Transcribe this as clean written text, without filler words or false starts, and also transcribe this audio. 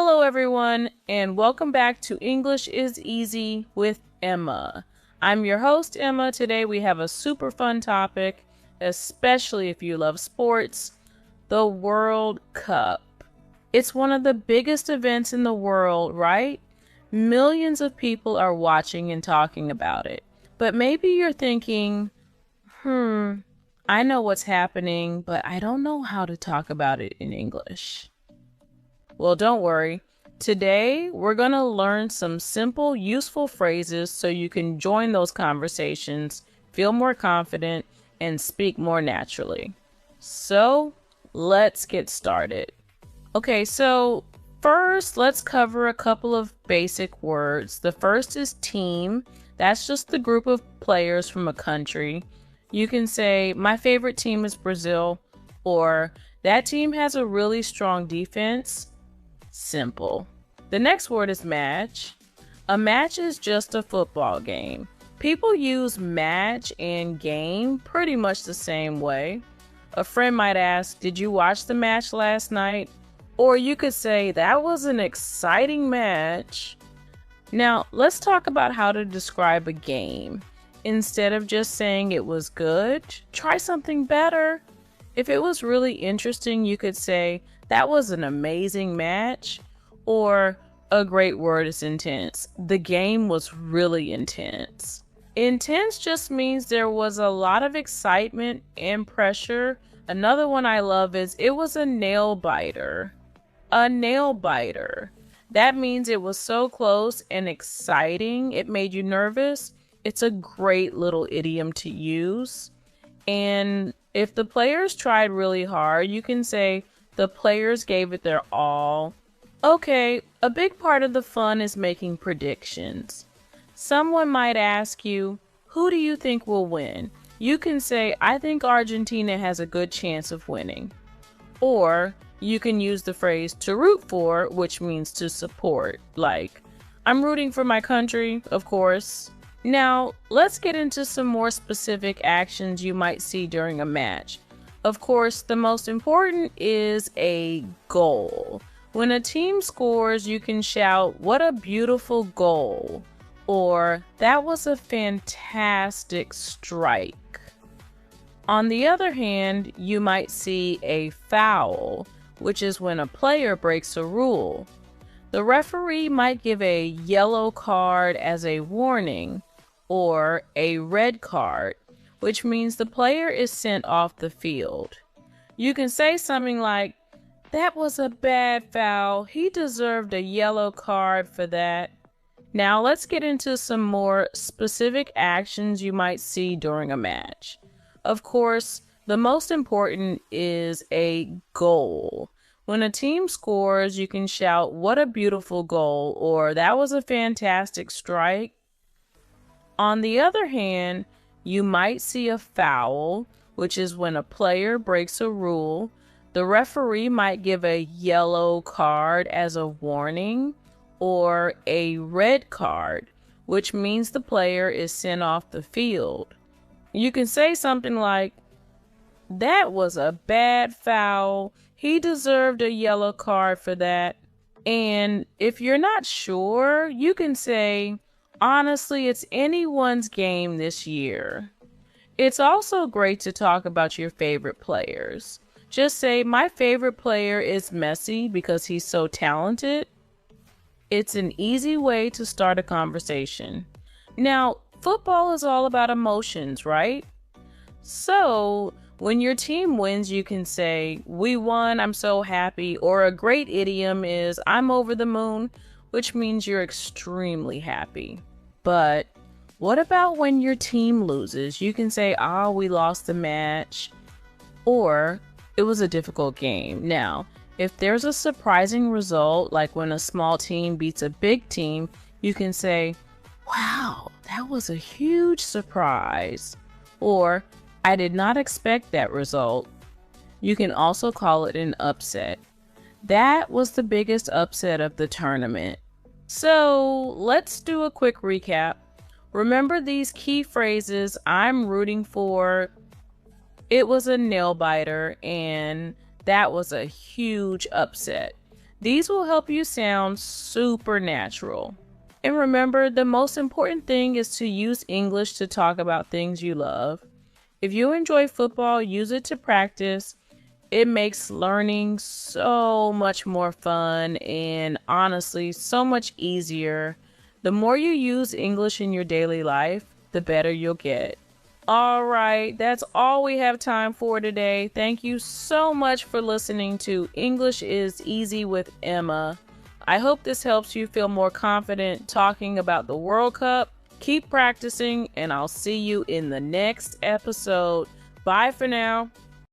Hello, everyone, and welcome back to English is Easy with Emma. I'm your host, Emma. Today we have a super fun topic, especially if you love sports, the World Cup. It's one of the biggest events in the world, right? Millions of people are watching and talking about it. But maybe you're thinking, I know what's happening, but I don't know how to talk about it in English. Well, don't worry. Today, we're going to learn some simple, useful phrases so you can join those conversations, feel more confident, and speak more naturally. So, let's get started. Okay, so first, let's cover a couple of basic words. The first is team. That's just the group of players from a country. You can say, my favorite team is Brazil, or that team has a really strong defense. Simple. The next word is match. A match is just a football game. People use match and game pretty much the same way. A friend might ask, did you watch the match last night? Or you could say, that was an exciting match. Now, let's talk about how to describe a game. Instead of just saying it was good, try something better. If it was really interesting, you could say, that was an amazing match, or a great word is intense. The game was really intense. Intense just means there was a lot of excitement and pressure. Another one I love is it was a nail biter. A nail biter. That means it was so close and exciting, it made you nervous. It's a great little idiom to use. And if the players tried really hard, you can say, the players gave it their all. Okay, a big part of the fun is making predictions. Someone might ask you, who do you think will win? You can say, I think Argentina has a good chance of winning. Or you can use the phrase to root for, which means to support. Like, I'm rooting for my country, of course. Now, let's get into some more specific actions you might see during a match. Of course, the most important is a goal. When a team scores, you can shout, what a beautiful goal, or that was a fantastic strike. On the other hand, you might see a foul, which is when a player breaks a rule. The referee might give a yellow card as a warning, or a red card, which means the player is sent off the field. You can say something like, that was a bad foul. He deserved a yellow card for that. Now let's get into some more specific actions you might see during a match. Of course, the most important is a goal. When a team scores, you can shout, what a beautiful goal, or that was a fantastic strike. On the other hand, you might see a foul, which is when a player breaks a rule. The referee might give a yellow card as a warning, or a red card, which means the player is sent off the field. You can say something like, that was a bad foul. He deserved a yellow card for that. And if you're not sure, you can say, honestly, it's anyone's game this year. It's also great to talk about your favorite players. Just say, my favorite player is Messi because he's so talented. It's an easy way to start a conversation. Now, football is all about emotions, right? So, when your team wins, you can say, we won, I'm so happy. Or a great idiom is, I'm over the moon, which means you're extremely happy. But what about when your team loses? You can say, we lost the match, or it was a difficult game. Now, if there's a surprising result, like when a small team beats a big team, you can say, wow, that was a huge surprise. Or, I did not expect that result. You can also call it an upset. That was the biggest upset of the tournament. So let's do a quick recap. Remember these key phrases: I'm rooting for, it was a nail biter, and that was a huge upset. These will help you sound super natural. And remember, the most important thing is to use English to talk about things you love. If you enjoy football, use it to practice. It makes learning so much more fun and honestly so much easier. The more you use English in your daily life, the better you'll get. All right, that's all we have time for today. Thank you so much for listening to English is Easy with Emma. I hope this helps you feel more confident talking about the World Cup. Keep practicing, and I'll see you in the next episode. Bye for now.